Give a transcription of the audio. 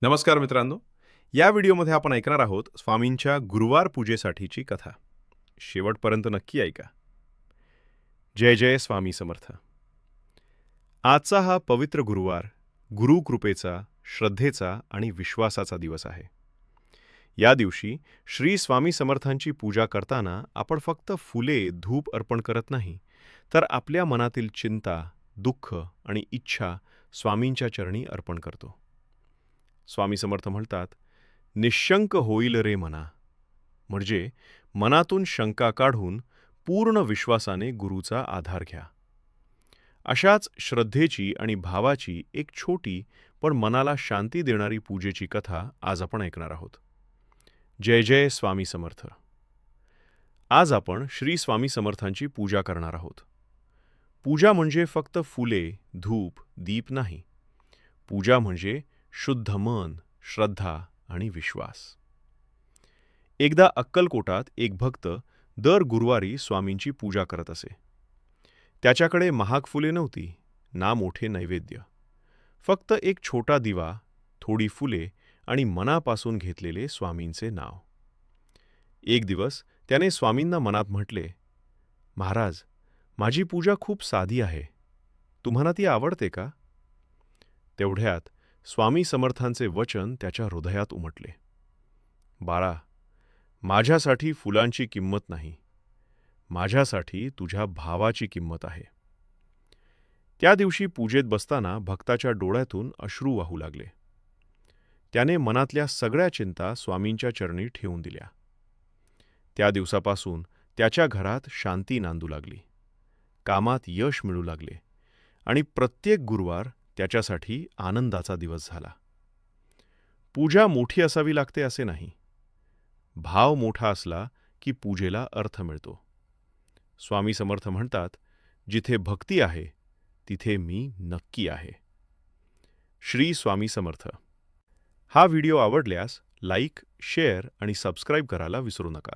नमस्कार मित्रांनो, या व्हिडिओमध्ये आपण ऐकणार आहोत स्वामींच्या गुरुवार पूजेसाठीची कथा. शेवटपर्यंत नक्की ऐका. जय जय स्वामी समर्थ. आजचा हा पवित्र गुरुवार गुरुकृपेचा, श्रद्धेचा आणि विश्वासाचा दिवस आहे. या दिवशी श्री स्वामी समर्थांची पूजा करताना आपण फक्त फुले, धूप अर्पण करत नाही, तर आपल्या मनातील चिंता, दुःख आणि इच्छा स्वामींच्या चरणी अर्पण करतो. स्वामी समर्थ म्हणतात, निशंक होईल रे मना, म्हणजे मनातून शंका काढून पूर्ण विश्वासाने गुरुचा आधार घ्या. अशाच श्रद्धेची आणि भावाची एक छोटी पण मनाला शांती देणारी पूजेची कथा आज आपण ऐकणार आहोत. जय जय स्वामी समर्थ. आज आपण श्री स्वामी समर्थांची पूजा करणार आहोत. पूजा म्हणजे फक्त फुले, धूप, दीप नाही. पूजा म्हणजे शुद्ध मन, श्रद्धा आणि विश्वास. एकदा अक्कलकोटात एक भक्त दर गुरुवारी स्वामींची पूजा करत असे. त्याच्याकडे महाग फुले नव्हती, ना मोठे नैवेद्य. फक्त एक छोटा दिवा, थोडी फुले आणि मनापासून घेतलेले स्वामींचे नाव. एक दिवस त्याने स्वामींना मनात म्हटले, महाराज, माझी पूजा खूप साधी आहे. तुम्हाला ती आवडते का? तेवढ्यात स्वामी समर्थांचे वचन त्याच्या हृदयात उमटले. बाळा, माझ्यासाठी फुलांची किंमत नाही, माझ्यासाठी तुझ्या भावाची किंमत आहे. त्या दिवशी पूजेत बसताना भक्ताच्या डोळ्यातून अश्रू वाहू लागले. त्याने मनातल्या सगळ्या चिंता स्वामींच्या चरणी ठेवून दिल्या. त्या दिवसापासून त्याच्या घरात शांती नांदू लागली, कामात यश मिळू लागले आणि प्रत्येक गुरुवार त्याच्यासाठी आनंदाचा दिवस झाला. पूजा मोठी असावी लागते असे नाही. भाव मोठा असला की पूजेला अर्थ मिळतो. स्वामी समर्थ म्हणतात, जिथे भक्ती आहे तिथे मी नक्की आहे. श्री स्वामी समर्थ. हा व्हिडिओ आवडल्यास लाईक, शेअर आणि सबस्क्राईब करायला विसरू नका.